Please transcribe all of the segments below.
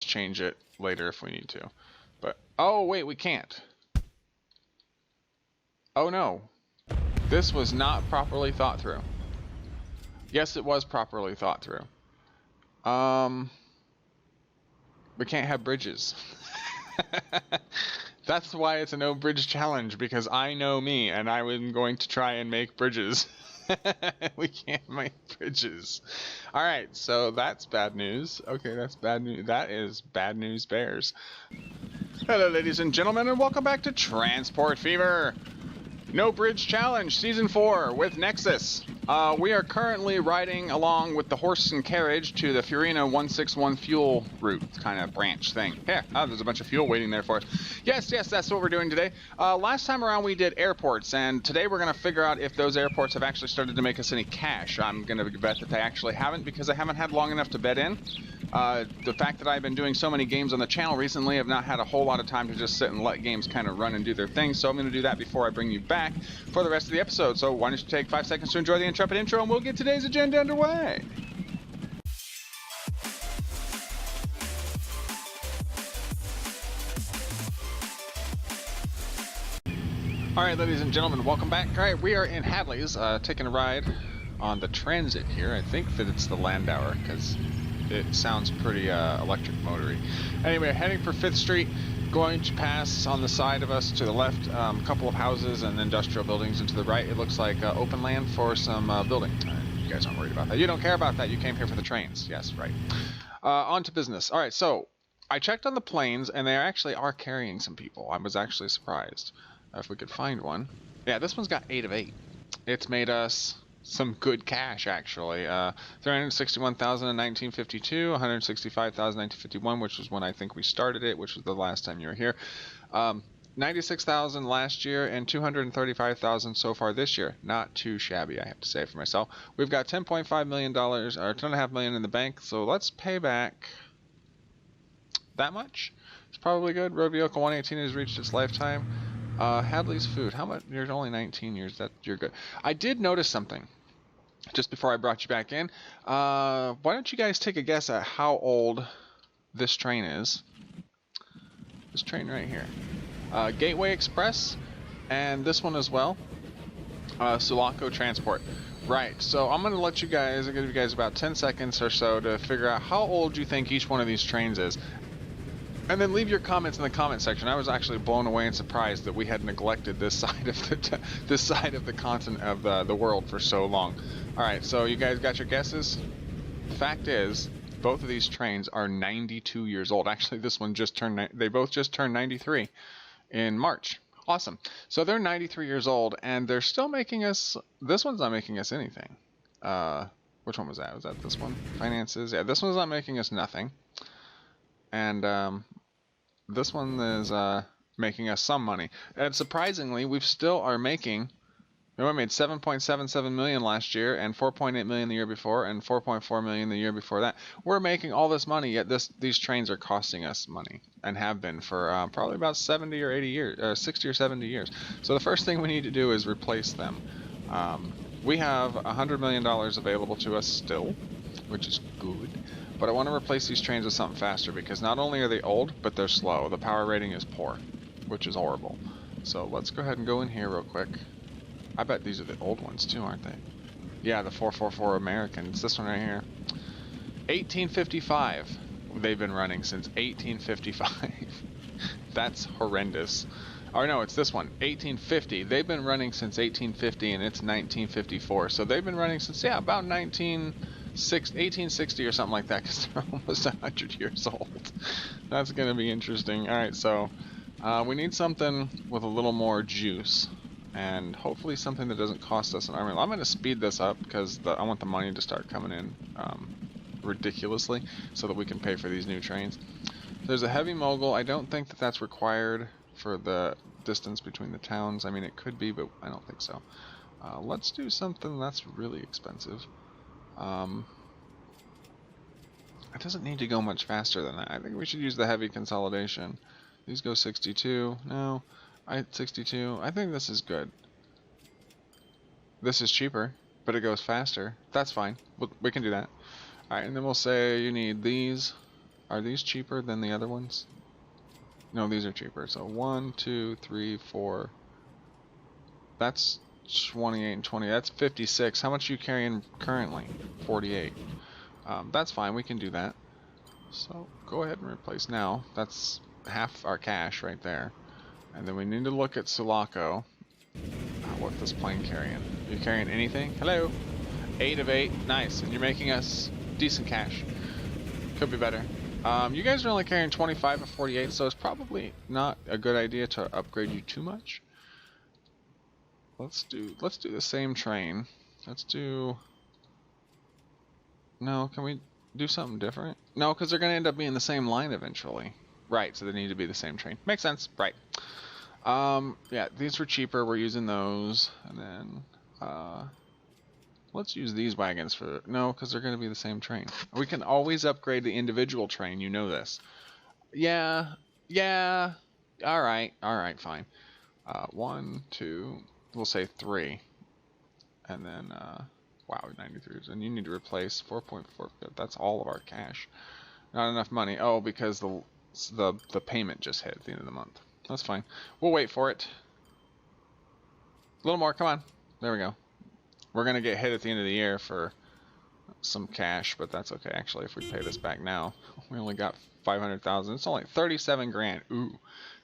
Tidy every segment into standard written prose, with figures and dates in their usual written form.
change it later if we need to. But, oh wait, we can't. Oh no. This was not properly thought through. Yes, it was properly thought through. We can't have bridges. That's why it's a no bridge challenge, because I know me and I am going to try and make bridges. We can't make bridges. Alright, so that's bad news. Okay, that's bad news. That is bad news bears. Hello ladies and gentlemen, and welcome back to Transport Fever. No Bridge Challenge Season 4 with Nexxus. We are currently riding along with the horse and carriage to the Furina 161 fuel route kind of branch thing. Yeah, there's a bunch of fuel waiting there for us. Yes, that's what we're doing today. Last time around we did airports, and today we're going to figure out if those airports have actually started to make us any cash. I'm going to bet that they actually haven't, because I haven't had long enough to bet in. The fact that I've been doing so many games on the channel recently, I've not had a whole lot of time to just sit and let games kind of run and do their thing, so I'm going to do that before I bring you back for the rest of the episode. So why don't you take 5 seconds to enjoy the intrepid intro, and we'll get today's agenda underway. Alright, ladies and gentlemen, welcome back. Alright, we are in Hadley's, taking a ride on the transit here. I think that it's the Landauer, because it sounds pretty electric motory. Anyway, heading for 5th Street, going to pass on the side of us to the left, a couple of houses and industrial buildings, and to the right it looks like open land for some building. You guys aren't worried about that. You don't care about that. You came here for the trains. Yes, right. On to business. Alright, so I checked on the planes, and they actually are carrying some people. I was actually surprised. If we could find one. Yeah, this one's got 8 of 8. It's made us some good cash, actually. 361,000 in 1952, 165,000 in 1951, which was when I think we started it, which was the last time you were here. 96,000 last year, and 235,000 so far this year. Not too shabby, I have to say for myself. We've got $10.5 million, or $10.5 million in the bank, so let's pay back that much. It's probably good. Road Vehicle 118 has reached its lifetime. Hadley's Food. How much? You're only 19 years. You're good. I did notice something just before I brought you back in. Why don't you guys take a guess at how old this train is? This train right here. Gateway Express, and this one as well. Sulaco Transport. Right. So I'm gonna let you guys. I'll give you guys about 10 seconds or so to figure out how old you think each one of these trains is. And then leave your comments in the comment section. I was actually blown away and surprised that we had neglected this side of the continent of the world for so long. All right, so you guys got your guesses? The fact is, both of these trains are 92 years old. Actually, this one just turned. They both just turned 93 in March. Awesome. So they're 93 years old, and they're still making us. This one's not making us anything. Which one was that? Was that this one? Finances. Yeah, this one's not making us nothing. And this one is making us some money. And surprisingly, we still are making. We made 7.77 million last year, and 4.8 million the year before, and 4.4 million the year before that. We're making all this money, yet these trains are costing us money, and have been for probably about 70 or 80 years, 60 or 70 years. So the first thing we need to do is replace them. We have $100 million available to us still, which is good. But I want to replace these trains with something faster, because not only are they old, but they're slow. The power rating is poor, which is horrible. So let's go ahead and go in here real quick. I bet these are the old ones too, aren't they? Yeah, the 444 Americans. This one right here. 1855. They've been running since 1855. That's horrendous. Or no, it's this one. 1850. They've been running since 1850, and it's 1954. So they've been running since, yeah, about 1860 or something like that, because they're almost 100 years old. That's going to be interesting. Alright, so we need something with a little more juice, and hopefully something that doesn't cost us an army. I'm going to speed this up, because I want the money to start coming in ridiculously, so that we can pay for these new trains. There's a heavy mogul. I don't think that that's required for the distance between the towns. I mean, it could be, but I don't think so. Let's do something that's really expensive. It doesn't need to go much faster than that. I think we should use the heavy consolidation. These go 62. No, 62. I think this is good. This is cheaper, but it goes faster. That's fine. We can do that. Alright, and then we'll say you need these. Are these cheaper than the other ones? No, these are cheaper. So 1, 2, 3, 4. That's 28 and 20. That's 56. How much are you carrying currently? 48. That's fine. We can do that. So go ahead and replace now. That's half our cash right there. And then we need to look at Sulaco. What's this plane carrying? Are you carrying anything? Hello? 8 of 8. Nice. And you're making us decent cash. Could be better. You guys are only carrying 25 of 48, so it's probably not a good idea to upgrade you too much. Let's do the same train. Let's do... No, can we do something different? No, because they're going to end up being the same line eventually. Right, so they need to be the same train. Makes sense. Right. Yeah, these were cheaper. We're using those. And then, let's use these wagons for... No, because they're going to be the same train. We can always upgrade the individual train. You know this. Yeah. Yeah. Alright, fine. 1, 2... We'll say 3. And then, wow, 93. And you need to replace 4.4. That's all of our cash. Not enough money. Oh, because the payment just hit at the end of the month. That's fine. We'll wait for it. A little more. Come on. There we go. We're going to get hit at the end of the year for some cash, but that's okay. Actually, if we pay this back now, we only got 500,000. It's only 37 grand. Ooh,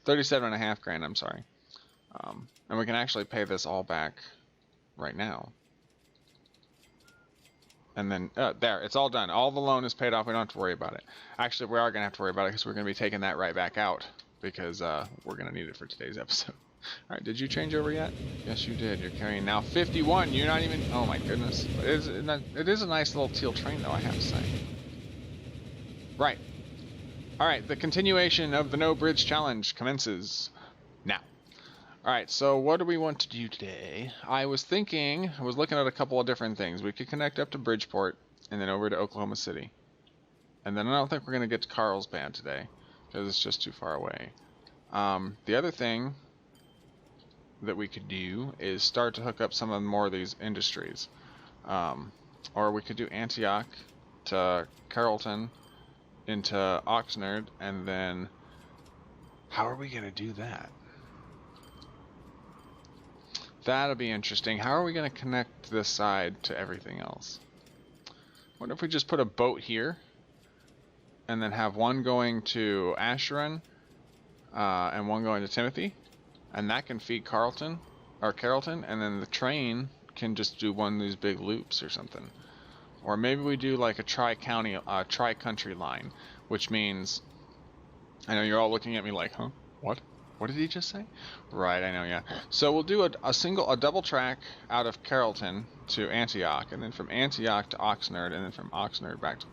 37.5 grand. I'm sorry. And we can actually pay this all back right now. And then, there, it's all done. All the loan is paid off. We don't have to worry about it. Actually, we are going to have to worry about it because we're going to be taking that right back out because we're going to need it for today's episode. All right, did you change over yet? Yes, you did. You're carrying now 51. You're not even... Oh, my goodness. It is a nice little teal train, though, I have to say. Right. All right, the continuation of the No Bridge Challenge commences now. Alright, so what do we want to do today? I was looking at a couple of different things. We could connect up to Bridgeport and then over to Oklahoma City. And then I don't think we're going to get to Carlsbad today because it's just too far away. The other thing that we could do is start to hook up some of more of these industries. Or we could do Antioch to Carrollton into Oxnard, and then how are we going to do that? That'll be interesting. How are we going to connect this side to everything else? What if we just put a boat here and then have one going to Asheron and one going to Timothy, and that can feed Carrollton, and then the train can just do one of these big loops or something. Or maybe we do like a tri-county, tri-country line, which means, I know you're all looking at me like, huh? What? What did he just say? Right, I know, yeah. So we'll do a double track out of Carrollton to Antioch, and then from Antioch to Oxnard, and then from Oxnard back to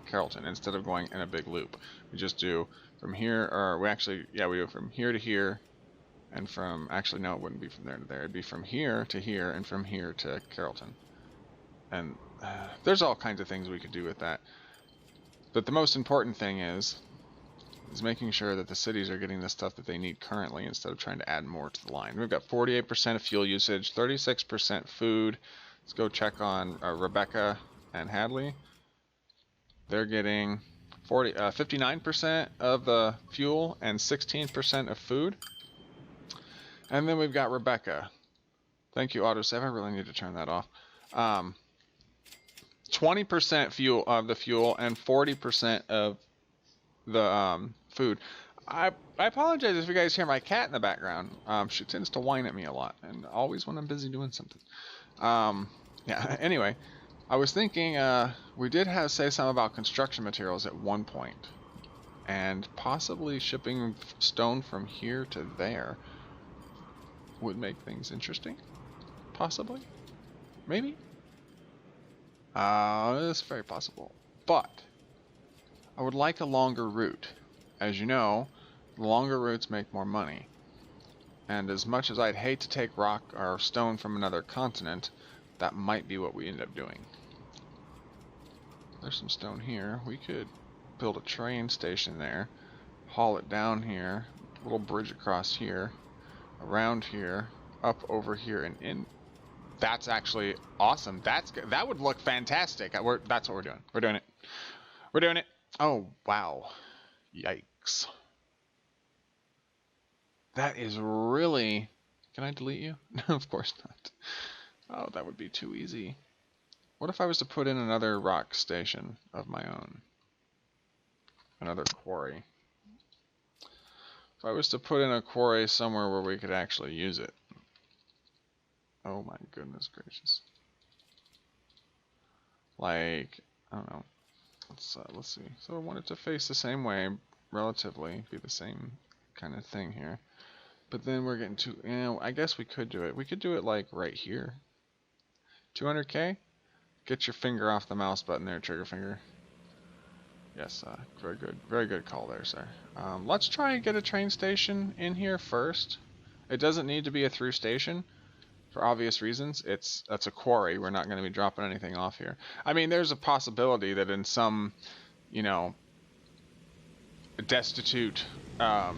Carrollton, instead of going in a big loop. We just do from here, or we do from here to here, and from, actually no, it wouldn't be from there to there. It'd be from here to here, and from here to Carrollton. And there's all kinds of things we could do with that. But the most important thing is making sure that the cities are getting the stuff that they need currently instead of trying to add more to the line. We've got 48% of fuel usage, 36% food. Let's go check on Rebecca and Hadley. They're getting 59% of the fuel and 16% of food. And then we've got Rebecca. Thank you, autosave. I really need to turn that off. 20% fuel of the fuel and 40% of the food. I apologize if you guys hear my cat in the background. She tends to whine at me a lot, and always when I'm busy doing something. Yeah. Anyway, I was thinking we did say something about construction materials at one point, and possibly shipping stone from here to there would make things interesting. Possibly, maybe. It's very possible, but I would like a longer route. As you know, longer routes make more money. And as much as I'd hate to take rock or stone from another continent, that might be what we end up doing. There's some stone here. We could build a train station there, haul it down here, a little bridge across here, around here, up over here, and in. That's actually awesome. That would look fantastic. That's what we're doing. We're doing it. We're doing it. Oh, wow. Yikes. That is really... Can I delete you? No, of course not. Oh, that would be too easy. What if I was to put in another rock station of my own? Another quarry. If I was to put in a quarry somewhere where we could actually use it. Oh my goodness gracious. Like, I don't know. Let's see. So I want it to face the same way, relatively, be the same kind of thing here. But then we're getting to, I guess we could do it. We could do it like right here. 200k? Get your finger off the mouse button there, trigger finger. Yes, very good call there, sir. Let's try and get a train station in here first. It doesn't need to be a through station, for obvious reasons. That's a quarry. We're not going to be dropping anything off here. I mean, there's a possibility that in some, you know, destitute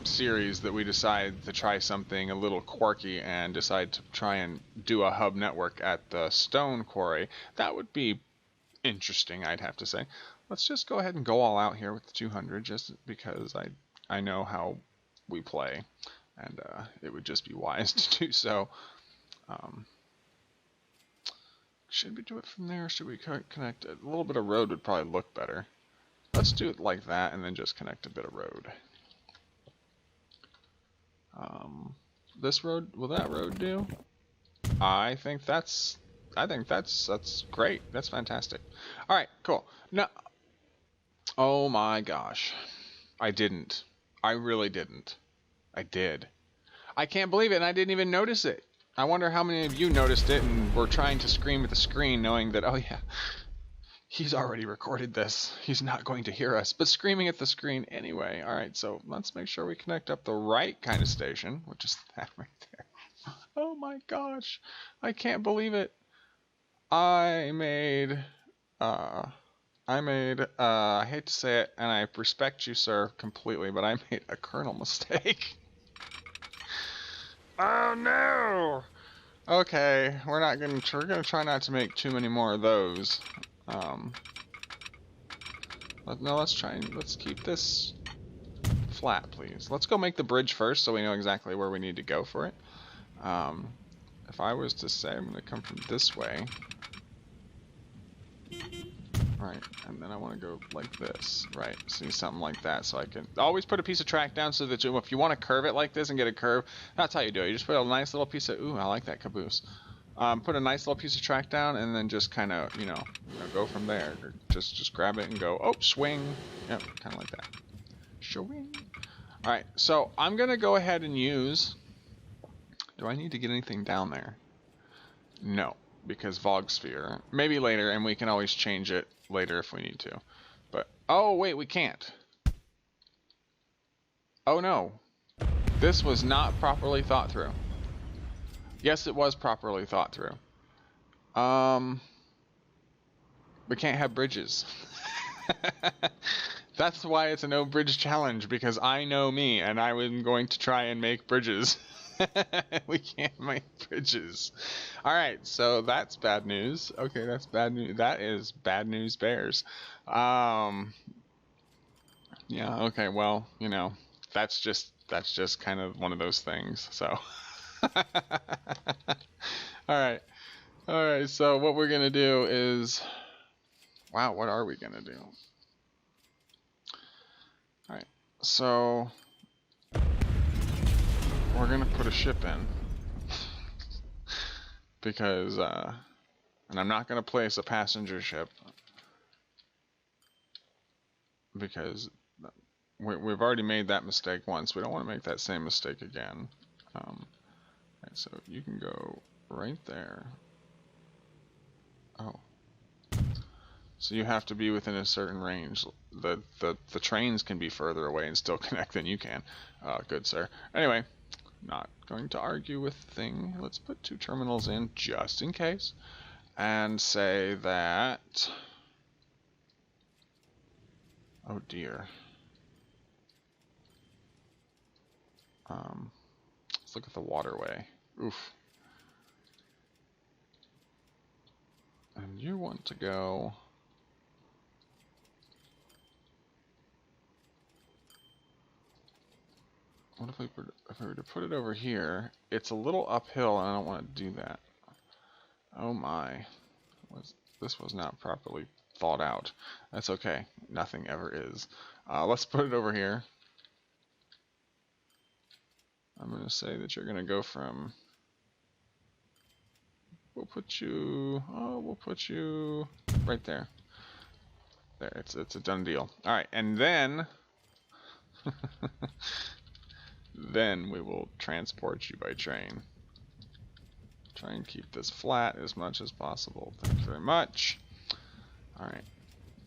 series that we decide to try something a little quirky and decide to try and do a hub network at the stone quarry. That would be interesting, I'd have to say. Let's just go ahead and go all out here with the 200, just because I know how we play, and it would just be wise to do so. Should we do it from there, or should we connect it? A little bit of road would probably look better. Let's do it like that, and then just connect a bit of road. This road, will that road do? I think that's great. That's fantastic. All right, cool. No, oh my gosh, I didn't. I really didn't. I did. I can't believe it, and I didn't even notice it. I wonder how many of you noticed it and were trying to scream at the screen, knowing that, oh yeah, he's already recorded this. He's not going to hear us, but screaming at the screen anyway. All right, so let's make sure we connect up the right kind of station, which is that right there. Oh my gosh, I can't believe it. I hate to say it, and I respect you, sir, completely, but I made a kernel mistake. Oh no! Okay, we're gonna try not to make too many more of those. No, let's keep this flat, please. Let's go make the bridge first so we know exactly where we need to go for it. If I was to say I'm gonna come from this way, right, and then I want to go like this, right, see, something like that, so I can always put a piece of track down so that if you want to curve it like this and get a curve, that's how you do it. You just put a nice little piece of, ooh, I like that caboose. Put a nice little piece of track down and then just kind of, go from there. Or just grab it and go, oh, swing. Yep, kind of like that. Swing. All right, so I'm going to go ahead and use, do I need to get anything down there? No, because Vogsphere. Maybe later, and we can always change it later if we need to. But, oh, wait, we can't. Oh, no. This was not properly thought through. Yes, it was properly thought through. We can't have bridges. That's why it's a no bridge challenge, because I know me, and I was going to try and make bridges. We can't make bridges. Alright, so that's bad news. Okay, that's bad news. That is bad news bears. Yeah, okay, well, that's just kind of one of those things, so. Alright, so what we're gonna do is, wow, what are we gonna do? Alright, so we're gonna put a ship in. Because, and I'm not gonna place a passenger ship. Because we've already made that mistake once. We don't want to make that same mistake again. Right, so you can go right there. Oh. So you have to be within a certain range. The trains can be further away and still connect than you can. Good sir. Anyway, not going to argue with the thing. Let's put 2 terminals in just in case. And say that... Oh dear. Let's look at the waterway. Oof. And you want to go What if we were to put it over here? It's a little uphill, and I don't want to do that. Oh my. This was not properly thought out. That's okay. Nothing ever is. Let's put it over here. I'm going to say that you're going to go from... We'll put you right there. There, it's a done deal. All right, and then... then we will transport you by train. Try and keep this flat as much as possible. Thank you very much. Alright.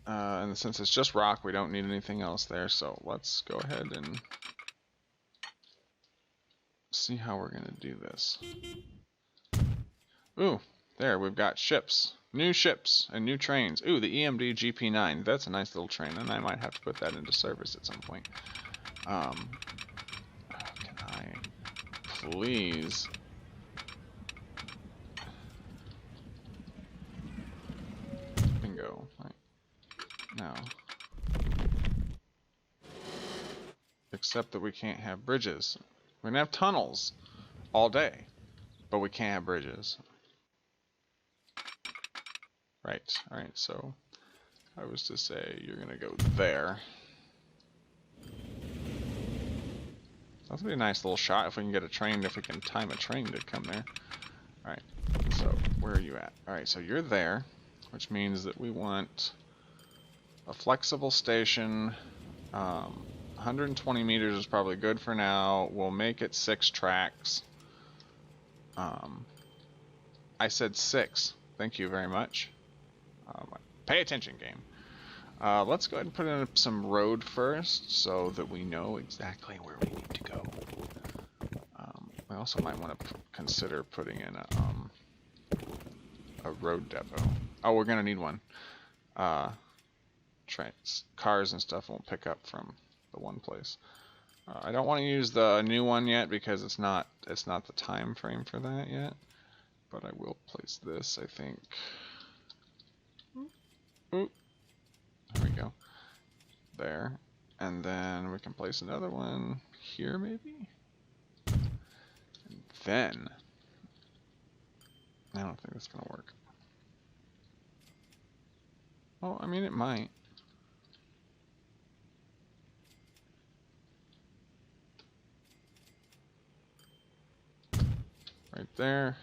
And since it's just rock, we don't need anything else there, so let's go ahead and see how we're going to do this. Ooh, there, we've got ships. New ships and new trains. Ooh, the EMD GP9. That's a nice little train, and I might have to put that into service at some point. Can I please... Bingo. Right. Now. Except that we can't have bridges. We're gonna have tunnels all day, but we can't have bridges. Right. Alright, so I was to say you're gonna go there. That's gonna be a nice little shot if we can get a train, if we can time a train to come there. Alright, so where are you at? Alright, so you're there, which means that we want a flexible station. 120 meters is probably good for now. We'll make it 6 tracks. I said 6. Thank you very much. Pay attention, game. Let's go ahead and put in some road first so that we know exactly where we need to go. We also might want to consider putting in a road depot. Oh, we're going to need one. Trains, cars and stuff won't pick up from the one place. I don't want to use the new one yet because it's not the time frame for that yet. But I will place this, I think. Ooh. There we go. There. And then we can place another one here, maybe? And then... I don't think that's going to work. Oh, I mean, it might. Right there.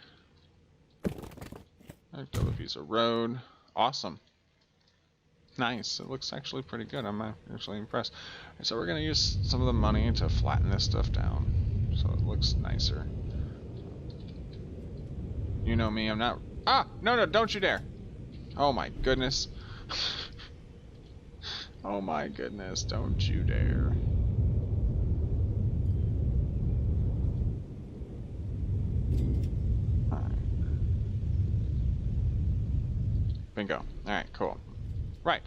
Another piece of road. Awesome. Nice. It looks actually pretty good. I'm actually impressed. Right, so we're going to use some of the money to flatten this stuff down so it looks nicer. You know me, I'm not... Ah! No, don't you dare! Oh my goodness. Oh my goodness, don't you dare. Alright. Bingo. Alright, cool. Right.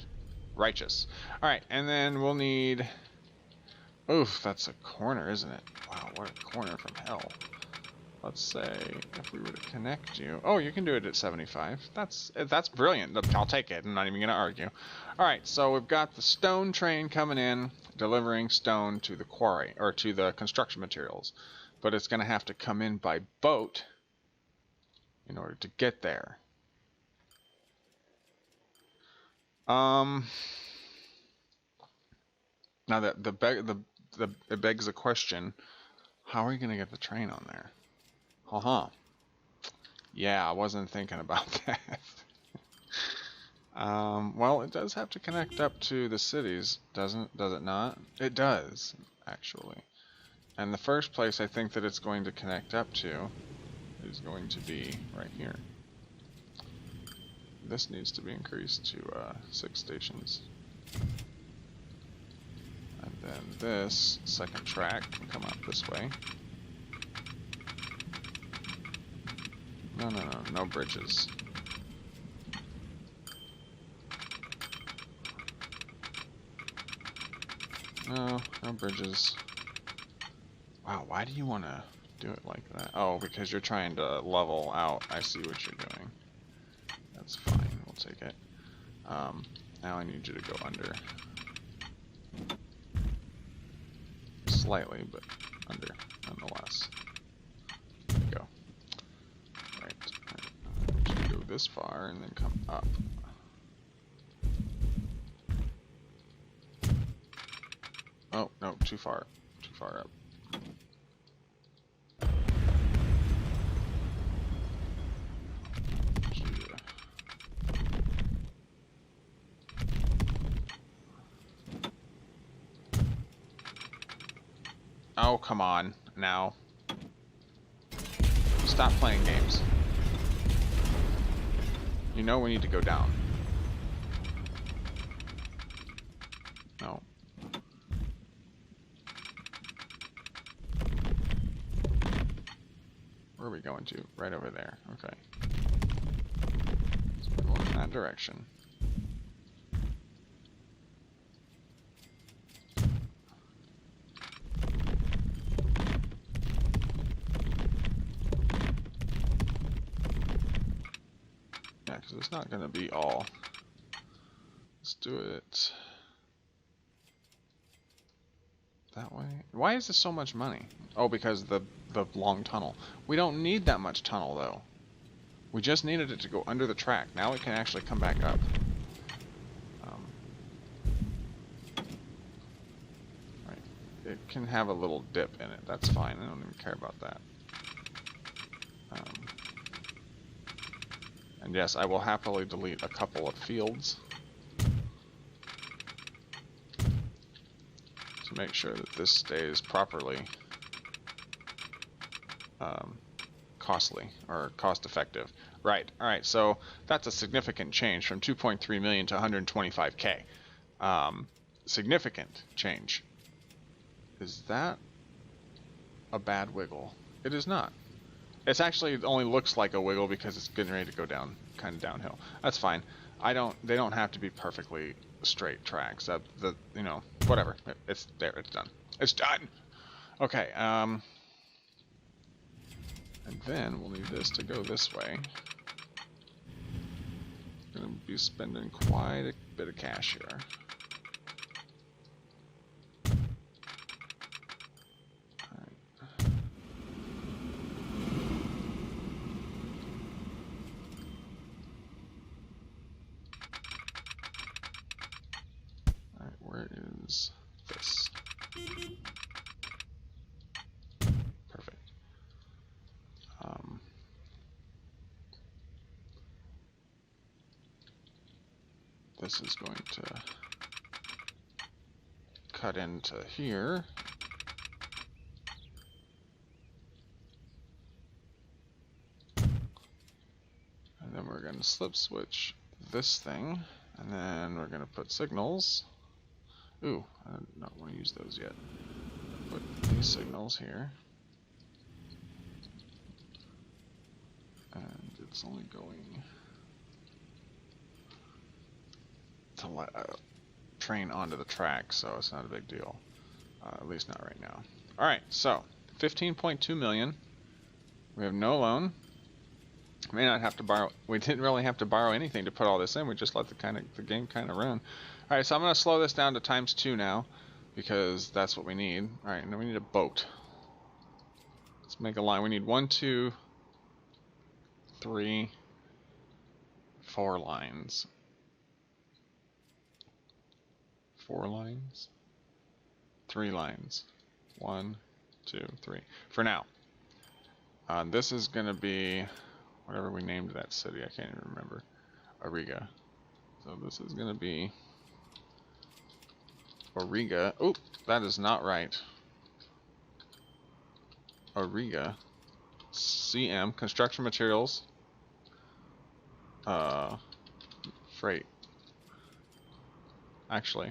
Righteous. Alright, and then we'll need... Oof, that's a corner, isn't it? Wow, what a corner from hell. Let's say if we were to connect you... Oh, you can do it at 75. That's brilliant. I'll take it. I'm not even going to argue. Alright, so we've got the stone train coming in, delivering stone to the quarry, or to the construction materials. But it's going to have to come in by boat in order to get there. Now that it begs the question, how are you going to get the train on there? Yeah, I wasn't thinking about that. Well, it does have to connect up to the cities, does it not? It does, actually. And the first place I think that it's going to connect up to is going to be right here. This needs to be increased to 6 stations. And then this second track can come out this way. No bridges. No bridges. Wow, why do you want to do it like that? Oh, because you're trying to level out. I see what you're doing. That's fine, we'll take it. Now I need you to go under. Slightly, but under, nonetheless. There we go. Right. Should go this far and then come up. Oh, no, too far. Too far up. Oh, come on, now. Stop playing games. You know we need to go down. No. Where are we going to? Right over there. Okay. So we're going in that direction. Yeah, because it's not going to be all. Let's do it that way. Why is this so much money? Oh, because the long tunnel. We don't need that much tunnel, though. We just needed it to go under the track. Now we can actually come back up. Right. It can have a little dip in it. That's fine. I don't even care about that. And yes, I will happily delete a couple of fields to make sure that this stays properly costly or cost effective. Right. All right. So that's a significant change from 2.3 million to 125K. Significant change. Is that a bad wiggle? It is not. It's actually, it only looks like a wiggle because it's getting ready to go down, kind of downhill. That's fine. They don't have to be perfectly straight tracks. You know, whatever. It's there. It's done. It's done. Okay. And then we'll need this to go this way. Gonna be spending quite a bit of cash here. Where is this? Perfect. This is going to cut into here. And then we're going to slip switch this thing. And then we're going to put signals. Ooh, I do not want to use those yet. Put these signals here. And it's only going to let a train onto the track, so it's not a big deal. At least not right now. Alright, so 15.2 million. We have no loan. We may not have to borrow. We didn't really have to borrow anything to put all this in. We just let the game kind of run. All right, so I'm going to slow this down to ×2 now because that's what we need. All right, and then we need a boat. Let's make a line. We need 1, 2, 3, 4 lines. 4 lines. 3 lines. 1, 2, 3. For now. This is going to be whatever we named that city. I can't even remember. Auriga. So this is going to be Auriga. Oop, that is not right. Auriga. CM, construction materials. Freight. Actually,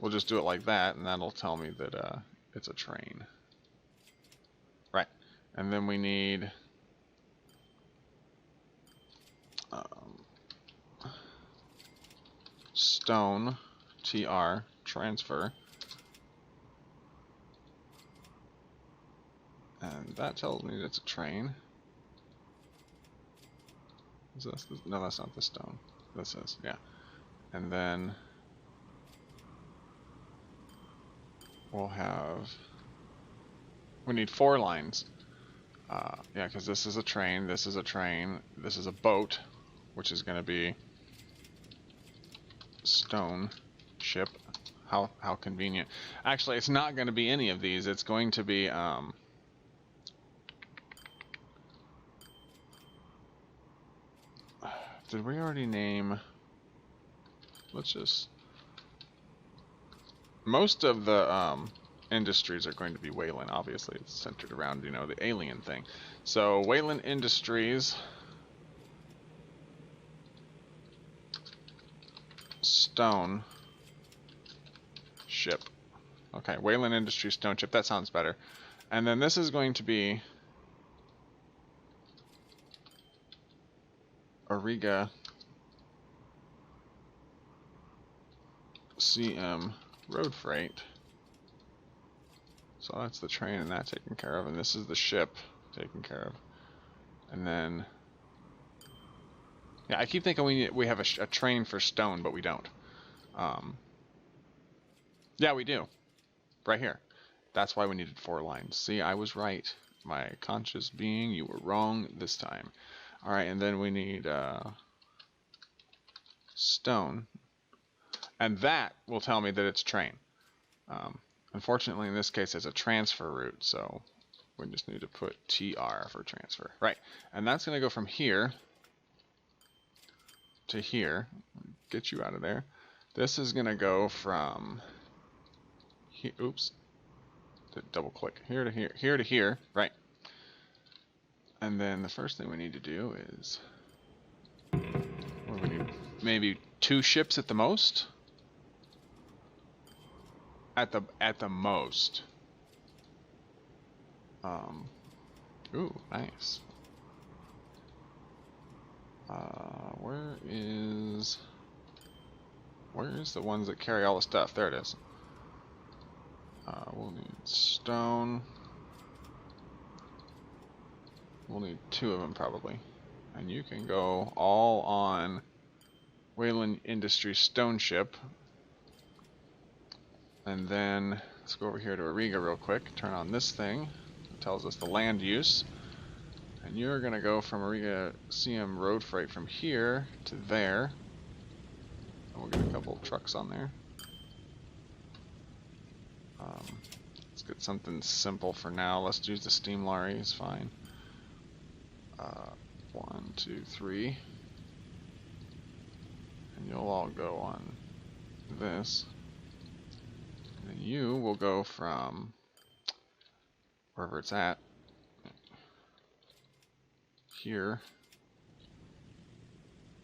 we'll just do it like that, and that'll tell me that it's a train. Right. And then we need stone, TR, transfer. And that tells me that it's a train. Is this the, no, that's not the stone. This is, yeah. And then we'll have We need 4 lines. Yeah, because this is a train, this is a train, this is a boat, which is going to be stone ship. How convenient. Actually, it's not going to be any of these. It's going to be did we already name? Let's just. Most of the industries are going to be Wayland. Obviously, it's centered around, you know, the alien thing. So Wayland Industries, stone ship. Okay, Wayland Industries stone ship. That sounds better. And then this is going to be Auriga CM road freight. So that's the train and that taken care of, and this is the ship taken care of. And then, yeah, I keep thinking we have a train for stone, but we don't. Yeah, we do. Right here. That's why we needed 4 lines. See, I was right. My conscious being, you were wrong this time. All right, and then we need stone. And that will tell me that it's train. Unfortunately, in this case, it's a transfer route, so we just need to put TR for transfer. Right, and that's going to go from here to here. Get you out of there. This is going to go from here, oops, double click, here to here, here to here, right. And then the first thing we need to do is, what do we need? Maybe 2 ships at the most? At the most. Ooh, nice. Where is the ones that carry all the stuff? There it is. We'll need stone. We'll need 2 of them probably. And you can go all on Wayland Industries stone ship. And then let's go over here to Auriga real quick. Turn on this thing. It tells us the land use. And you're going to go from Auriga CM road freight from here to there. And we'll get a couple trucks on there. Let's get something simple for now. Let's use the steam lorry. It's fine. 1, 2, 3. And you'll all go on this. And then you will go from wherever it's at, here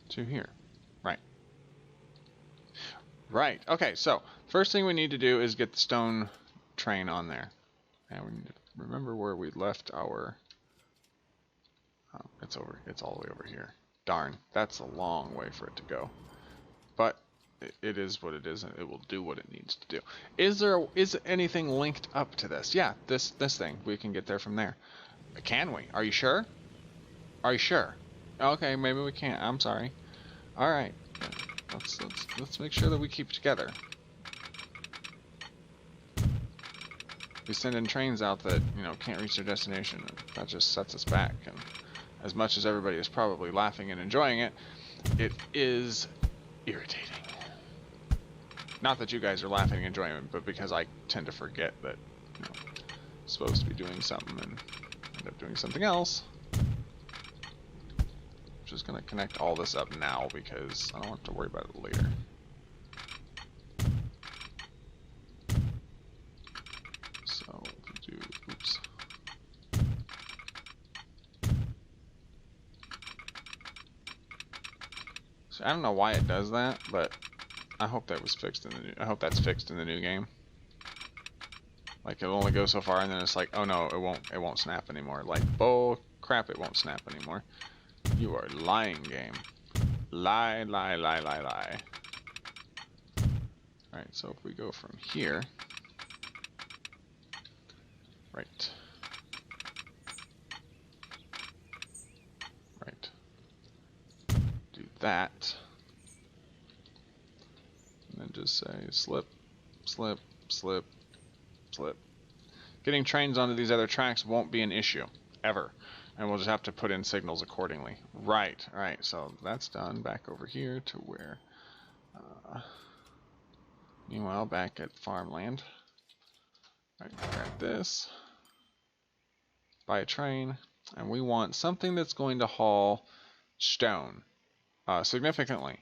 to here. Right. Right. Okay, so first thing we need to do is get the stone train on there. And we need to remember where we left our... it's all the way over here. Darn, that's a long way for it to go. But it is what it is, and it will do what it needs to do. Is anything linked up to this? Yeah, this thing. We can get there from there. Can we? Are you sure? Are you sure? Okay, maybe we can't. I'm sorry. All right. Let's make sure that we keep together. We send in trains out that, you know, can't reach their destination. And that just sets us back. And as much as everybody is probably laughing and enjoying it, it is irritating. Not that you guys are laughing and enjoying it, but because I tend to forget that, you know, I'm supposed to be doing something and end up doing something else. I'm just going to connect all this up now because I don't have to worry about it later. So we'll do, oops. So I don't know why it does that, but I hope that was fixed in the new, I hope that's fixed in the new game. Like it'll only go so far and then it's like, oh no, it won't snap anymore. Like, bull crap, it won't snap anymore. You are lying, game. Lie, lie, lie, lie, lie. Alright, so if we go from here, right. Right. Do that. And then just say slip, slip, slip, slip. Getting trains onto these other tracks won't be an issue, ever. And we'll just have to put in signals accordingly. Right, alright, so that's done. Back over here to where... meanwhile, back at farmland. Alright, grab this. Buy a train. And we want something that's going to haul stone. Significantly.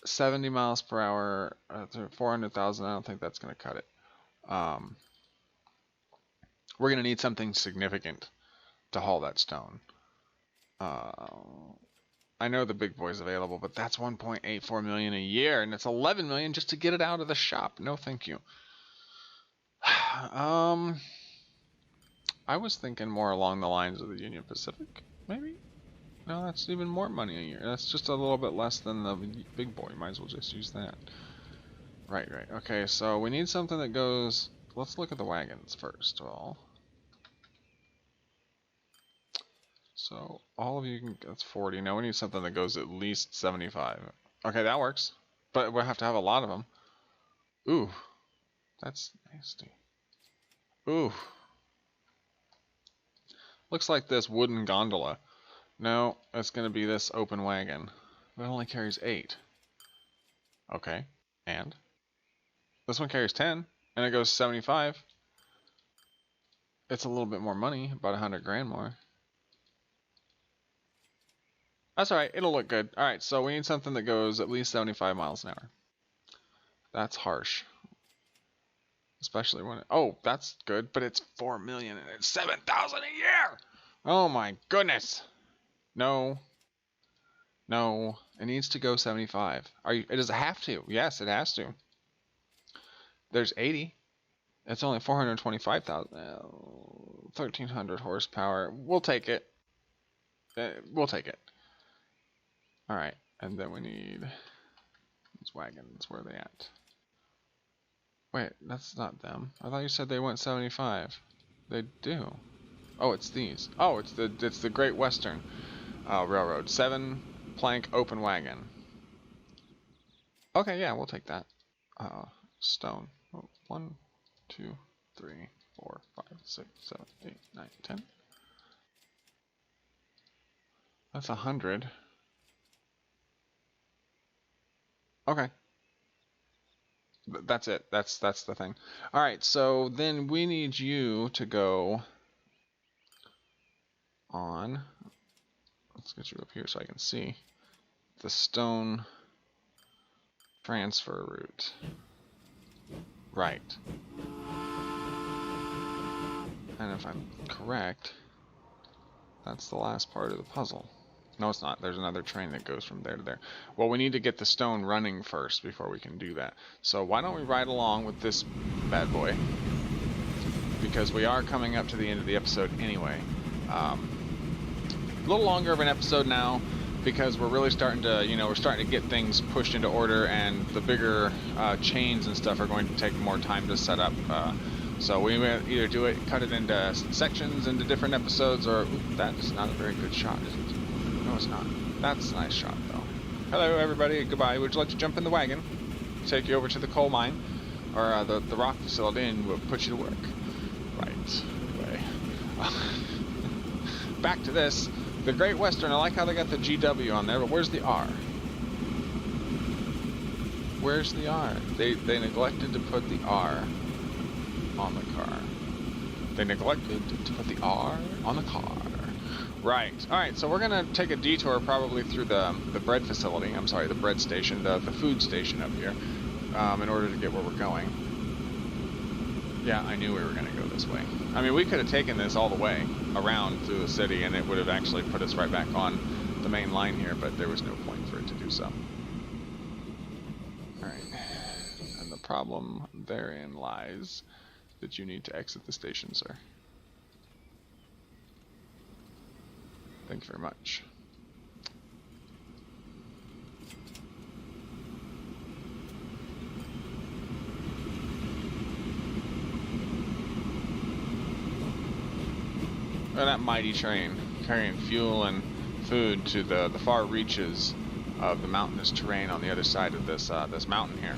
70 miles per hour, 400,000, I don't think that's going to cut it. We're going to need something significant to haul that stone. I know the big boy's available, but that's 1.84 million a year, and it's 11 million just to get it out of the shop. No, thank you. I was thinking more along the lines of the Union Pacific, maybe? No, that's even more money a year. That's just a little bit less than the big boy. Might as well just use that. Right. Okay, so we need something that goes... Let's look at the wagons first of all. So, all of you can... That's 40. Now we need something that goes at least 75. Okay, that works. But we'll have to have a lot of them. Ooh. That's nasty. Ooh. Looks like this wooden gondola. No, it's going to be this open wagon. It only carries 8. Okay, and? This one carries 10, and it goes 75. It's a little bit more money, about 100 grand more. That's alright, it'll look good. Alright, so we need something that goes at least 75 miles an hour. That's harsh. Especially when it... Oh, that's good, but it's 4 million and it's 7,000 a year! Oh my goodness! No. No. It needs to go 75. Does it have to? Yes, it has to. There's 80. It's only 425,000. 1,300 horsepower. We'll take it. We'll take it. Alright. And then we need these wagons. Where are they at? Wait, that's not them. I thought you said they went 75. They do. Oh, it's these. Oh, it's the Great Western Railroad. 7 plank open wagon. Okay, yeah, we'll take that. Stone. Oh, 1, 2, 3, 4, 5, 6, 7, 8, 9, 10. That's 100. Okay. That's it. That's the thing. All right, so then we need you to go on. Let's get you up here so I can see the stone transfer route. Right. And if I'm correct, that's the last part of the puzzle. No, it's not. There's another train that goes from there to there. Well, we need to get the stone running first before we can do that. So why don't we ride along with this bad boy? Because we are coming up to the end of the episode anyway. A little longer of an episode now because we're really starting to, we're starting to get things pushed into order, and the bigger chains and stuff are going to take more time to set up. So we either do it, cut it into sections, into different episodes, or that's not a very good shot, is it? No, it's not. That's a nice shot, though. Hello, everybody. Goodbye. Would you like to jump in the wagon? Take you over to the coal mine, or the rock facility, and we'll put you to work. Right. Anyway. Back to this. The Great Western, I like how they got the GW on there, but where's the R? Where's the R? They neglected to put the R on the car. They neglected to put the R on the car. Right. Alright, so we're going to take a detour probably through the bread facility. I'm sorry, the bread station, the food station up here, in order to get where we're going. Yeah, I knew we were going to go this way. I mean, we could have taken this all the way around through the city, and it would have actually put us right back on the main line here, but there was no point for it to do so. Alright. And the problem therein lies that you need to exit the station, sir. Thank you very much. Oh, that mighty train carrying fuel and food to the far reaches of the mountainous terrain on the other side of this this mountain here.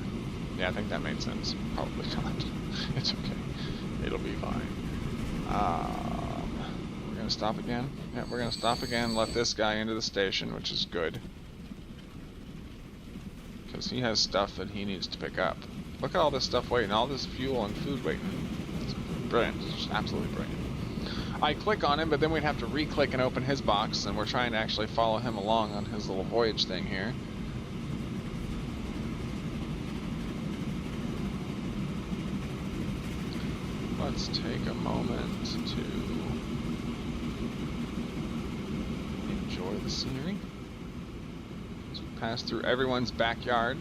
Yeah, I think that made sense. Probably not. It's okay. It'll be fine. We're gonna stop again. Yeah, we're gonna stop again. Let this guy into the station, which is good. Because he has stuff that he needs to pick up. Look at all this stuff waiting, all this fuel and food waiting. It's brilliant, it's just absolutely brilliant. I click on him, but then we'd have to re-click and open his box, and we're trying to actually follow him along on his little voyage thing here. Let's take a moment to enjoy the scenery. As we pass through everyone's backyard.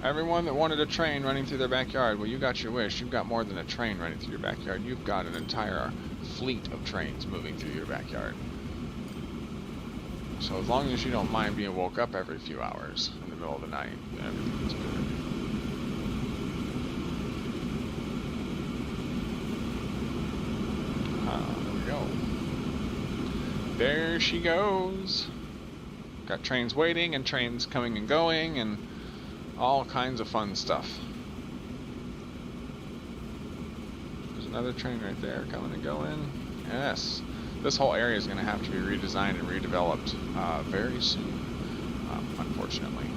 Everyone that wanted a train running through their backyard, well, you got your wish. You've got more than a train running through your backyard. You've got an entire fleet of trains moving through your backyard. So as long as you don't mind being woke up every few hours in the middle of the night, everything's good. There we go. There she goes. Got trains waiting and trains coming and going and all kinds of fun stuff. There's another train right there coming and going. Yes. This whole area is going to have to be redesigned and redeveloped very soon, unfortunately.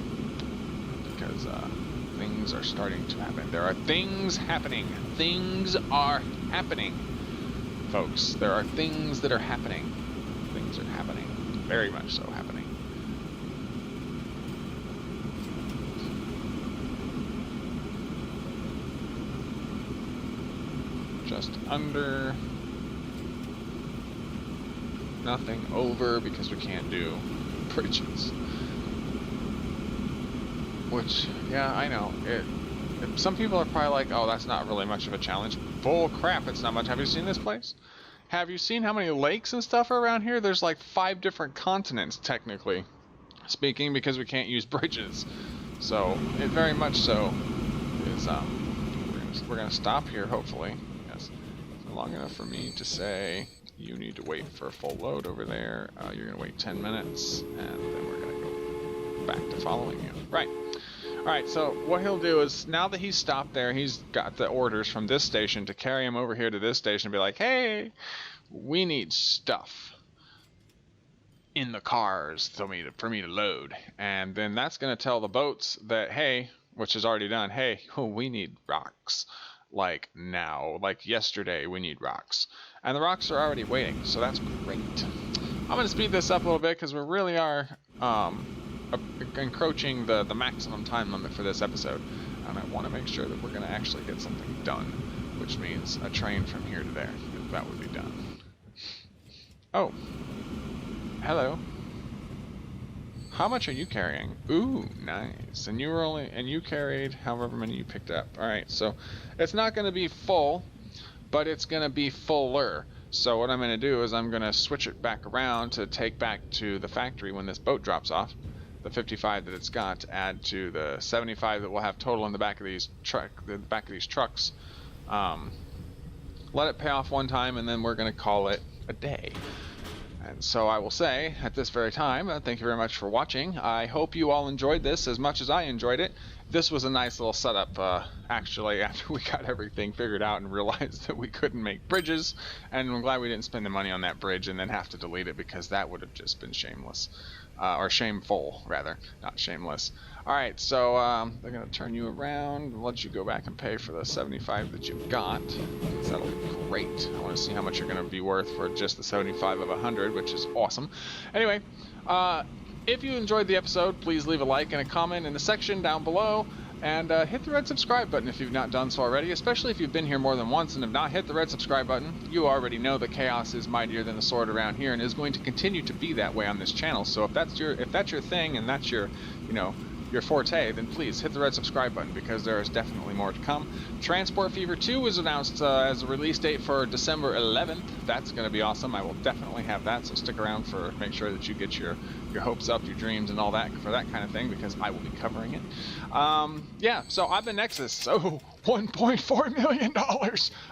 Because things are starting to happen. There are things happening. Things are happening, folks. There are things that are happening. Things are happening. Very much so happening. Just under, nothing over, because we can't do bridges. Which, yeah, I know. Some people are probably like, oh, that's not really much of a challenge. Bull crap, it's not much. Have you seen this place? Have you seen how many lakes and stuff are around here? There's like 5 different continents, technically speaking, because we can't use bridges. So, it very much so is, we're gonna stop here, hopefully. Long enough for me to say you need to wait for a full load over there. You're gonna wait 10 minutes and then we're gonna go back to following you. Right. Alright, so what he'll do is, now that he's stopped there, he's got the orders from this station to carry him over here to this station and be like, hey, we need stuff in the cars for me to load. And then that's gonna tell the boats that, hey, which is already done, hey, we need rocks. Like now, like yesterday, we need rocks. And the rocks are already waiting, so that's great. I'm going to speed this up a little bit because we really are encroaching the maximum time limit for this episode. And I want to make sure that we're going to actually get something done, which means a train from here to there. That would be done. Oh. Hello. How much are you carrying? Ooh, nice. And you carried however many you picked up. Alright, so it's not going to be full, but it's going to be fuller. So what I'm going to do is I'm going to switch it back around to take back to the factory when this boat drops off. The 55 that it's got to add to the 75 that we'll have total in the back of these trucks. Let it pay off one time and then we're going to call it a day. And so I will say, at this very time, thank you very much for watching. I hope you all enjoyed this as much as I enjoyed it. This was a nice little setup, actually, after we got everything figured out and realized that we couldn't make bridges. And I'm glad we didn't spend the money on that bridge and then have to delete it, because that would have just been shameless. Or shameful, rather, not shameless. Alright, so they're going to turn you around and let you go back and pay for the 75 that you've got. That'll be great. I want to see how much you're going to be worth for just the 75 of 100, which is awesome. Anyway, if you enjoyed the episode, please leave a like and a comment in the section down below. And hit the red subscribe button if you've not done so already, especially if you've been here more than once and have not hit the red subscribe button. You already know that chaos is mightier than the sword around here and is going to continue to be that way on this channel. So if that's your thing and that's your, your forte, then please hit the red subscribe button, because there is definitely more to come. Transport Fever 2 was announced as a release date for December 11th. That's going to be awesome. I will definitely have that, so stick around for make sure that you get your hopes up, your dreams, and all that for that kind of thing, because I will be covering it. Yeah, so I've been Nexxus. So $1.4 million.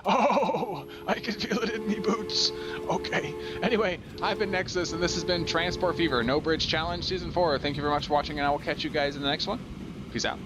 Oh, I can feel it in me boots. Okay. Anyway, I've been Nexxus, and this has been Transport Fever, No Bridge Challenge Season 4. Thank you very much for watching, and I will catch you guys in the next one. Peace out.